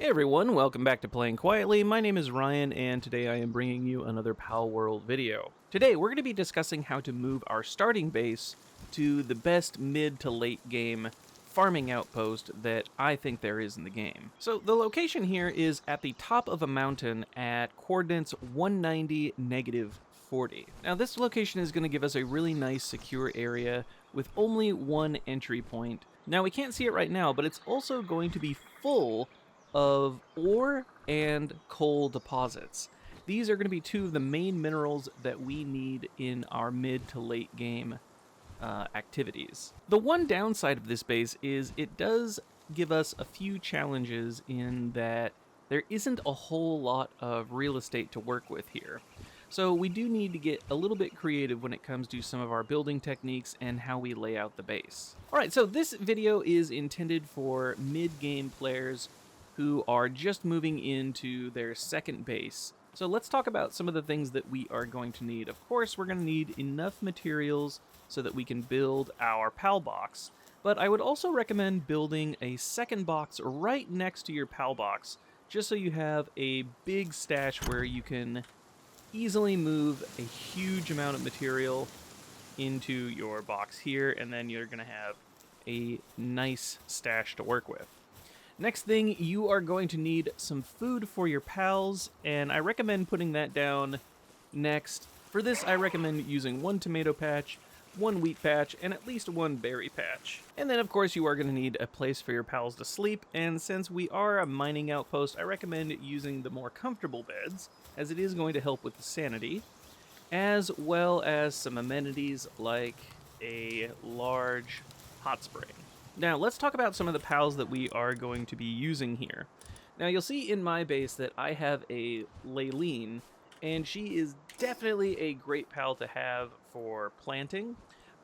Hey everyone, welcome back to Playing Quietly. My name is Ryan, and today I am bringing you another Palworld video. Today, we're going to be discussing how to move our starting base to the best mid to late game farming outpost that I think there is in the game. So the location here is at the top of a mountain at coordinates 190, -40. Now this location is going to give us a really nice secure area with only one entry point. Now we can't see it right now, but it's also going to be full of ore and coal deposits. These are going to be two of the main minerals that we need in our mid to late game activities. The one downside of this base is it does give us a few challenges in that there isn't a whole lot of real estate to work with here. So we do need to get a little bit creative when it comes to some of our building techniques and how we lay out the base. Alright, so this video is intended for mid-game players who are just moving into their second base. So let's talk about some of the things that we are going to need. Of course, we're going to need enough materials so that we can build our PAL box, but I would also recommend building a second box right next to your PAL box, just so you have a big stash where you can easily move a huge amount of material into your box here, and then you're going to have a nice stash to work with. Next thing, you are going to need some food for your pals, and I recommend putting that down next. For this, I recommend using one tomato patch, one wheat patch, and at least one berry patch. And then, of course, you are going to need a place for your pals to sleep, and since we are a mining outpost, I recommend using the more comfortable beds, as it is going to help with the sanity, as well as some amenities like a large hot spring. Now, let's talk about some of the pals that we are going to be using here. Now, you'll see in my base that I have a Laylene, and she is definitely a great pal to have for planting,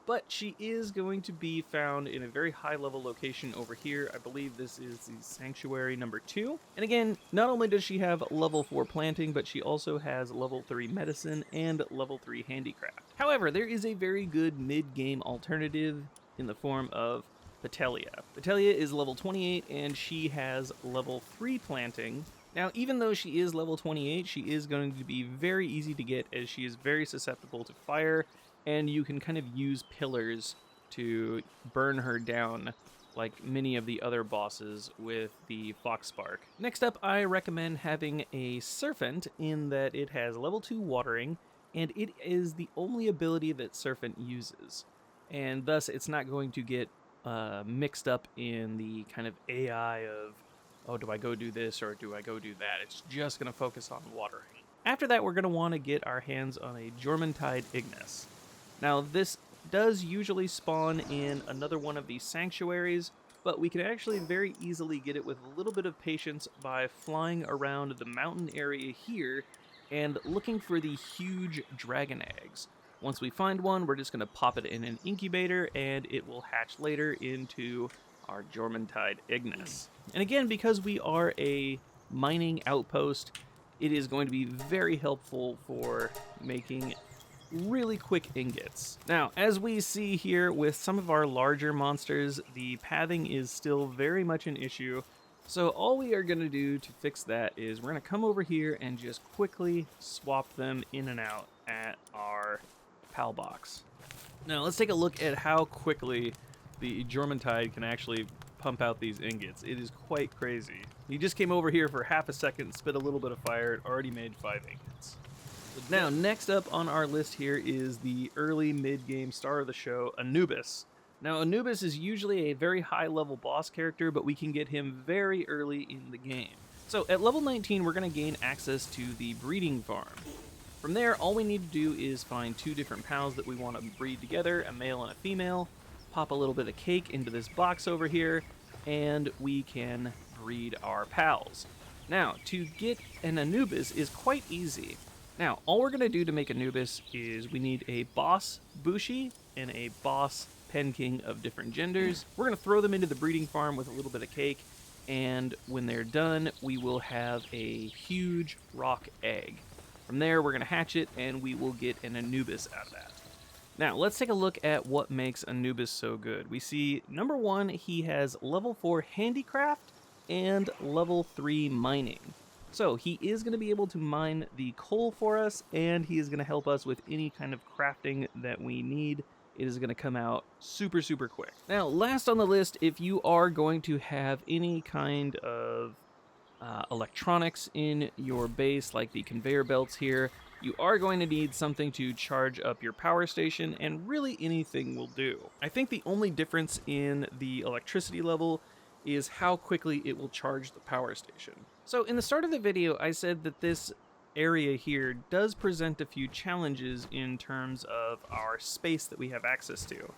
but she is going to be found in a very high-level location over here. I believe this is the Sanctuary number 2. And again, not only does she have level 4 planting, but she also has level 3 medicine and level 3 handicraft. However, there is a very good mid-game alternative in the form of Patelia. Patelia is level 28, and she has level 3 planting. Now, even though she is level 28, she is going to be very easy to get, as she is very susceptible to fire, and you can kind of use pillars to burn her down like many of the other bosses with the Foxspark. Next up, I recommend having a Serpent, in that it has level 2 watering, and it is the only ability that Serpent uses. And thus, it's not going to get mixed up in the kind of AI of, oh, do I go do this or do I go do that? It's just going to focus on watering. After that, we're going to want to get our hands on a Jormuntide Ignis. Now, this does usually spawn in another one of these sanctuaries, but we can actually very easily get it with a little bit of patience by flying around the mountain area here and looking for the huge dragon eggs. Once we find one, we're just going to pop it in an incubator, and it will hatch later into our Jormuntide Ignis. And again, because we are a mining outpost, it is going to be very helpful for making really quick ingots. Now, as we see here with some of our larger monsters, the pathing is still very much an issue. So all we are going to do to fix that is we're going to come over here and just quickly swap them in and out at our PAL box. Now let's take a look at how quickly the Jormuntide can actually pump out these ingots. It is quite crazy. He just came over here for half a second, spit a little bit of fire, it already made 5 ingots. Now, next up on our list here is the early mid-game star of the show, Anubis. Now, Anubis is usually a very high-level boss character, but we can get him very early in the game. So, at level 19, we're going to gain access to the breeding farm. From there, all we need to do is find 2 different pals that we want to breed together, a male and a female, pop a little bit of cake into this box over here, and we can breed our pals. Now, to get an Anubis is quite easy. Now, all we're going to do to make Anubis is we need a boss Bushi and a boss Penking of different genders. We're going to throw them into the breeding farm with a little bit of cake, and when they're done, we will have a huge rock egg. From there, we're going to hatch it, and we will get an Anubis out of that. Now, let's take a look at what makes Anubis so good. We see, number 1, he has level 4 handicraft, and level 3 mining. So he is going to be able to mine the coal for us, and he is going to help us with any kind of crafting that we need. It is going to come out super, super quick. Now, last on the list, if you are going to have any kind of electronics in your base, like the conveyor belts here, you are going to need something to charge up your power station, and really anything will do. I think the only difference in the electricity level is how quickly it will charge the power station. So in the start of the video, I said that this area here does present a few challenges in terms of our space that we have access to.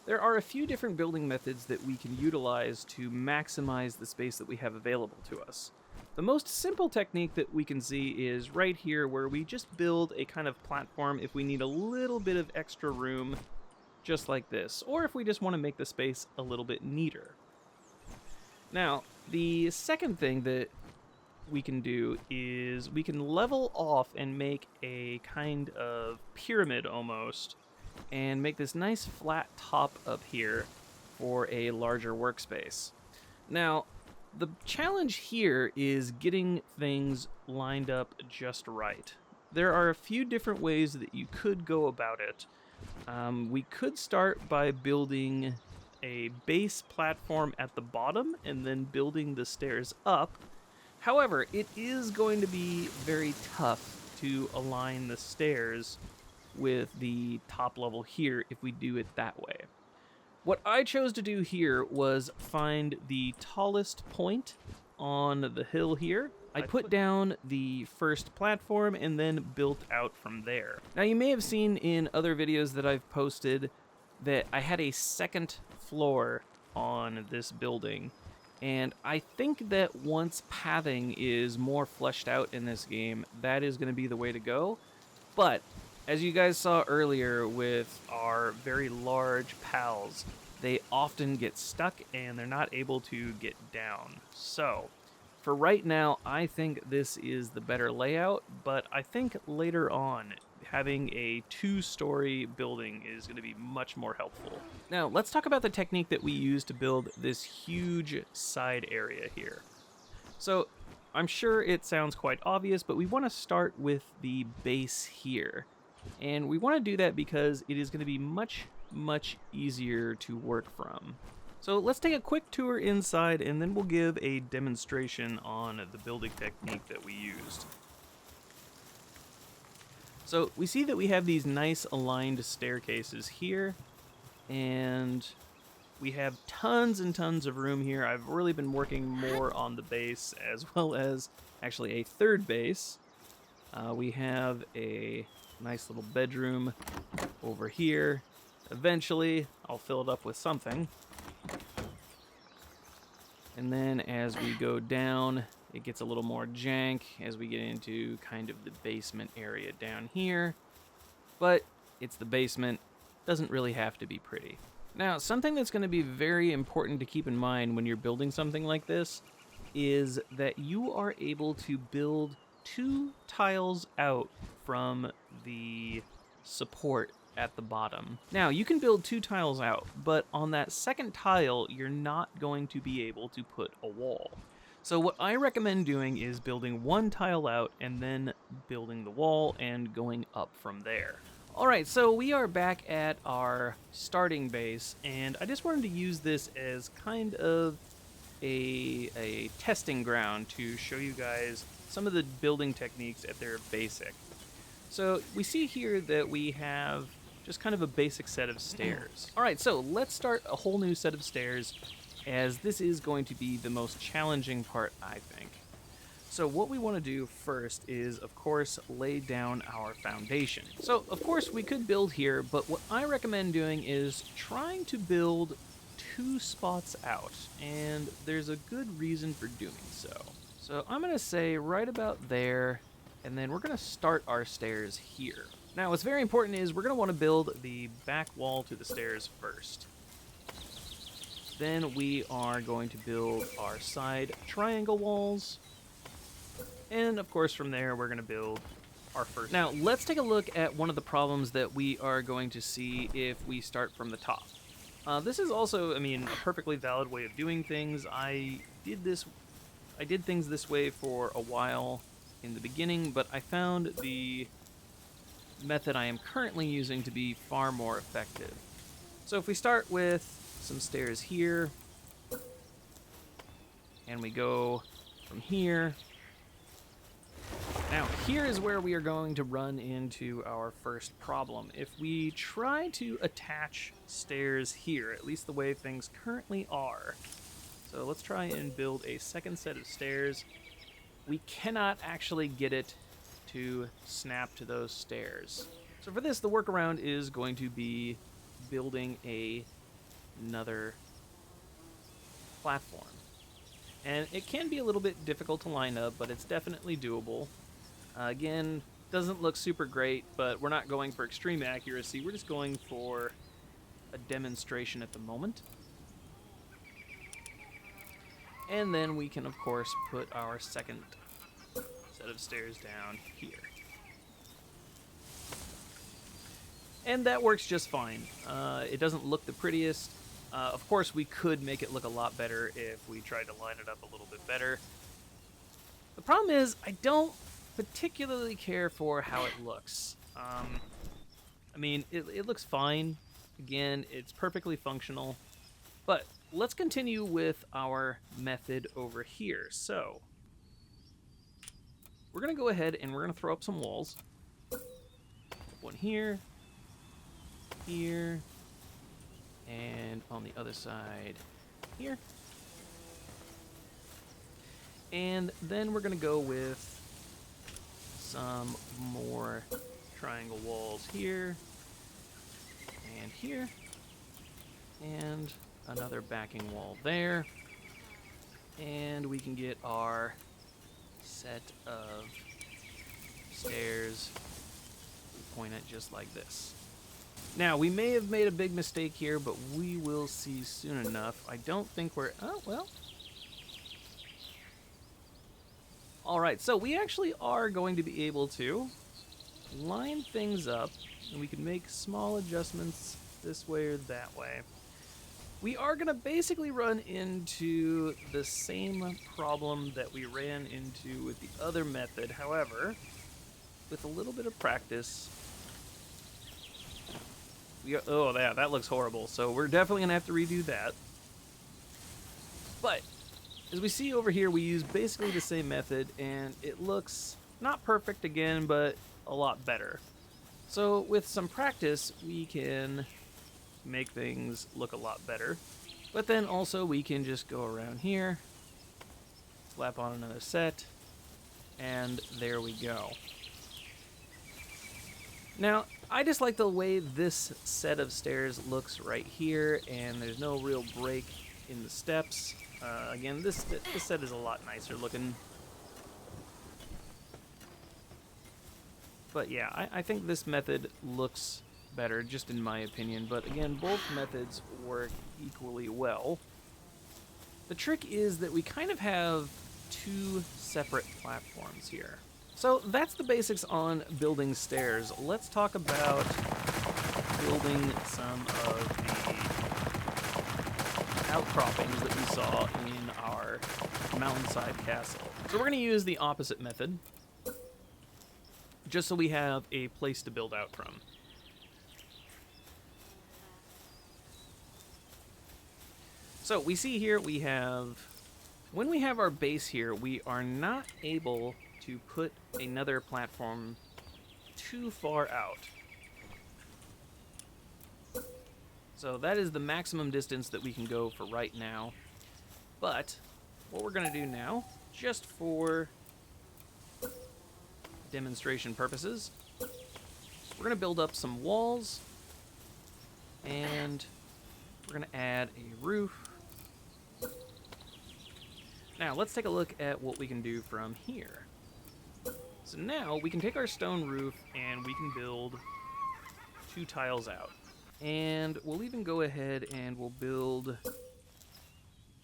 There are a few different building methods that we can utilize to maximize the space that we have available to us. The most simple technique that we can see is right here, where we just build a kind of platform if we need a little bit of extra room, just like this, or if we just want to make the space a little bit neater. Now, the second thing that we can do is we can level off and make a kind of pyramid almost, and make this nice flat top up here for a larger workspace. Now, the challenge here is getting things lined up just right. There are a few different ways that you could go about it. We could start by building a base platform at the bottom and then building the stairs up. However, it is going to be very tough to align the stairs with the top level here if we do it that way. What I chose to do here was find the tallest point on the hill here. I put down the first platform and then built out from there. Now, you may have seen in other videos that I've posted that I had a second floor on this building, and I think that once pathing is more fleshed out in this game, that is going to be the way to go. But as you guys saw earlier with our very large pals, they often get stuck and they're not able to get down. So, for right now, I think this is the better layout, but I think later on, having a 2-story building is going to be much more helpful. Now, let's talk about the technique that we use to build this huge side area here. So, I'm sure it sounds quite obvious, but we want to start with the base here. And we want to do that because it is going to be much, much easier to work from. So let's take a quick tour inside, and then we'll give a demonstration on the building technique that we used. So we see that we have these nice aligned staircases here, and we have tons and tons of room here. I've really been working more on the base, as well as actually a third base. We have a nice little bedroom over here. Eventually, I'll fill it up with something. And then as we go down, it gets a little more jank as we get into kind of the basement area down here. But it's the basement, doesn't really have to be pretty. Now, something that's going to be very important to keep in mind when you're building something like this is that you are able to build 2 tiles out from the support at the bottom. Now, you can build 2 tiles out, but on that second tile, you're not going to be able to put a wall. So what I recommend doing is building 1 tile out and then building the wall and going up from there. Alright, so we are back at our starting base, and I just wanted to use this as kind of a testing ground to show you guys some of the building techniques at their basic. So we see here that we have just kind of a basic set of stairs. Alright, so let's start a whole new set of stairs, as this is going to be the most challenging part, I think. So what we want to do first is, of course, lay down our foundation. So, of course, we could build here, but what I recommend doing is trying to build 2 spots out, and there's a good reason for doing so. So I'm going to say right about there, and then we're going to start our stairs here. Now, what's very important is we're going to want to build the back wall to the stairs first. Then we are going to build our side triangle walls. And of course from there we're going to build our first. Now let's take a look at one of the problems that we are going to see if we start from the top. This is also, a perfectly valid way of doing things. I did this I did things this way for a while in the beginning, but I found the method I am currently using to be far more effective. So if we start with some stairs here, and we go from here. Now, here is where we are going to run into our first problem. If we try to attach stairs here, at least the way things currently are, so let's try and build a second set of stairs, we cannot actually get it to snap to those stairs. So for this, the workaround is going to be building another platform. And it can be a little bit difficult to line up, but it's definitely doable. Again, doesn't look super great, but we're not going for extreme accuracy. We're just going for a demonstration at the moment. And then we can, of course, put our second set of stairs down here. And that works just fine. It doesn't look the prettiest. Of course, we could make it look a lot better if we tried to line it up a little bit better. The problem is, I don't particularly care for how it looks. I mean, it looks fine. Again, it's perfectly functional. But let's continue with our method over here. So, we're going to go ahead and we're going to throw up some walls. One here, here, and on the other side here. And then we're going to go with some more triangle walls here and here, and another backing wall there. And we can get our set of stairs. We point it just like this. Now, we may have made a big mistake here, but we will see soon enough. I don't think we're... Oh, well. Alright, so we actually are going to be able to line things up, and we can make small adjustments this way or that way. We are going to basically run into the same problem that we ran into with the other method. However, with a little bit of practice... Oh, that looks horrible. So we're definitely going to have to redo that. But, as we see over here, we use basically the same method, and it looks not perfect again, but a lot better. So with some practice, we can make things look a lot better. But then also we can just go around here, slap on another set, and there we go. Now, I just like the way this set of stairs looks right here, and there's no real break in the steps. Again, this set is a lot nicer looking. But yeah, I think this method looks better, just in my opinion. But again, both methods work equally well. The trick is that we kind of have two separate platforms here. So that's the basics on building stairs. Let's talk about building some of the outcroppings that we saw in our mountainside castle. So we're going to use the opposite method, just so we have a place to build out from. So we see here we have, when we have our base here, we are not able to put another platform too far out. So that is the maximum distance that we can go for right now. But what we're going to do now, just for demonstration purposes, we're going to build up some walls, and we're going to add a roof. Now let's take a look at what we can do from here. So now we can take our stone roof and we can build 2 tiles out. And we'll even go ahead and we'll build,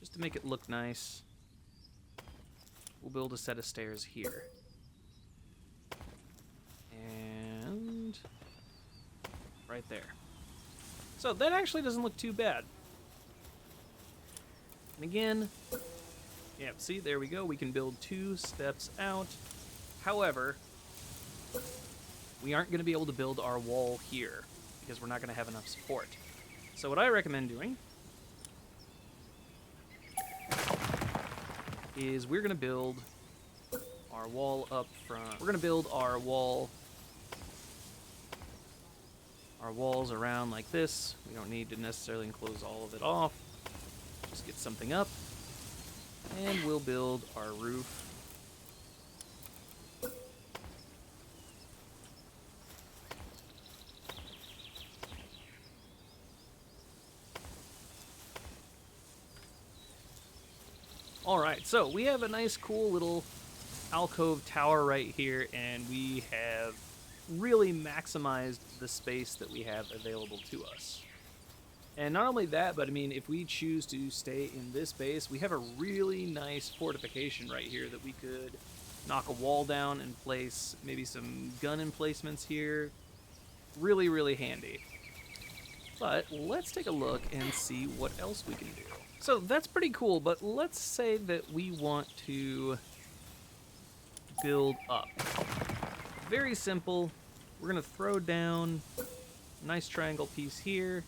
just to make it look nice, we'll build a set of stairs here. And right there. So that actually doesn't look too bad. And again, Yep, see, there we go. We can build 2 steps out. However, we aren't going to be able to build our wall here because we're not going to have enough support. So what I recommend doing is we're going to build our wall up front. We're going to build our walls around like this. We don't need to necessarily enclose all of it off. Just get something up. And we'll build our roof. Alright, so we have a nice cool little alcove tower right here, and we have really maximized the space that we have available to us. And not only that, but I mean, if we choose to stay in this base, we have a really nice fortification right here that we could knock a wall down and place maybe some gun emplacements here. Really, really handy. But let's take a look and see what else we can do. So that's pretty cool, but let's say that we want to build up. Very simple. We're going to throw down a nice triangle piece here.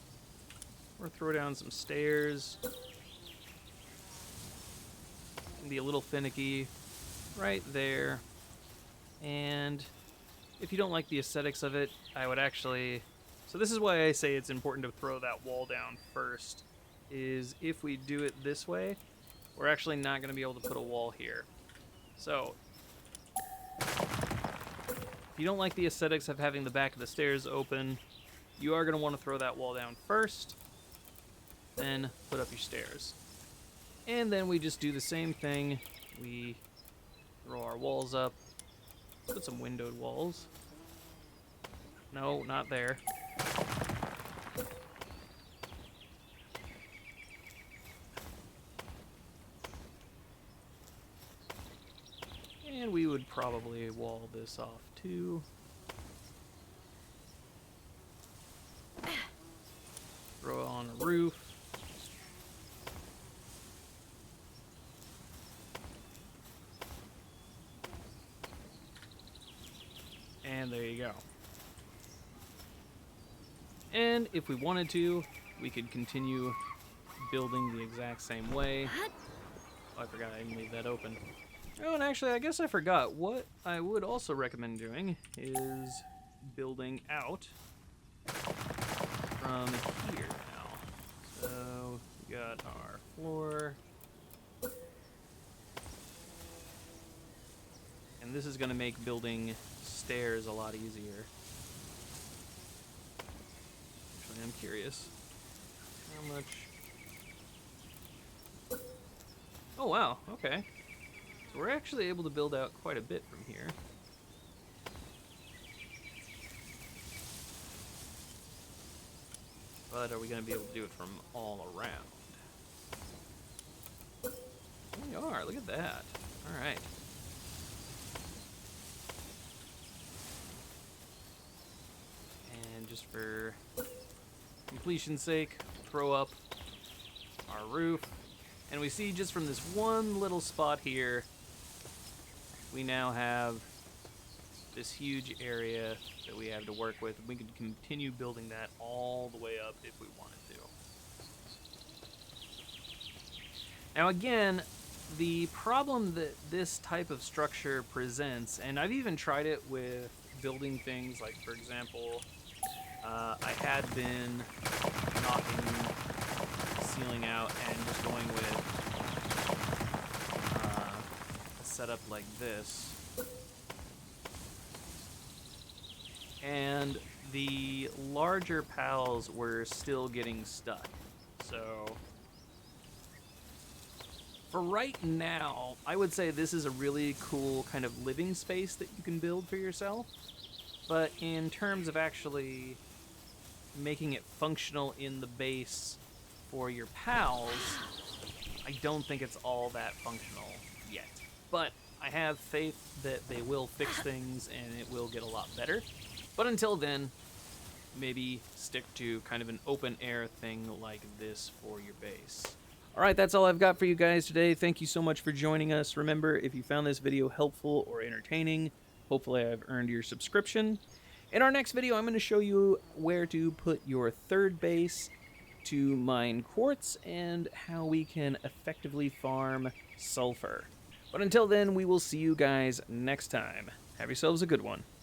We're going to throw down some stairs. Can be a little finicky right there. And if you don't like the aesthetics of it, I would actually... So this is why I say it's important to throw that wall down first, is if we do it this way, we're actually not going to be able to put a wall here. So, if you don't like the aesthetics of having the back of the stairs open, you are going to want to throw that wall down first, then put up your stairs. And then we just do the same thing. We throw our walls up, put some windowed walls. No, not there. And we would probably wall this off too. Throw it on a roof. And there you go. And if we wanted to, we could continue building the exact same way. Oh, I forgot I didn't leave that open. Oh, and actually, I guess I forgot. What I would also recommend doing is building out from here now. So, we got our floor. And this is going to make building stairs a lot easier. Actually, I'm curious. How much... Oh, wow. Okay. So we're actually able to build out quite a bit from here. But are we going to be able to do it from all around? We are. Look at that. All right. And just for completion's sake, throw up our roof. And we see just from this one little spot here, we now have this huge area that we have to work with. We could continue building that all the way up if we wanted to. Now again, the problem that this type of structure presents, and I've even tried it with building things like, for example, I had been knocking the ceiling out and just going with a setup like this. And the larger pals were still getting stuck. So for right now, I would say this is a really cool kind of living space that you can build for yourself. But in terms of actually making it functional in the base for your pals, I don't think it's all that functional yet. But I have faith that they will fix things and it will get a lot better. But until then, maybe stick to kind of an open air thing like this for your base. All right, that's all I've got for you guys today. Thank you so much for joining us. Remember, if you found this video helpful or entertaining, hopefully I've earned your subscription. In our next video, I'm going to show you where to put your third base to mine quartz and how we can effectively farm sulfur. But until then, we will see you guys next time. Have yourselves a good one.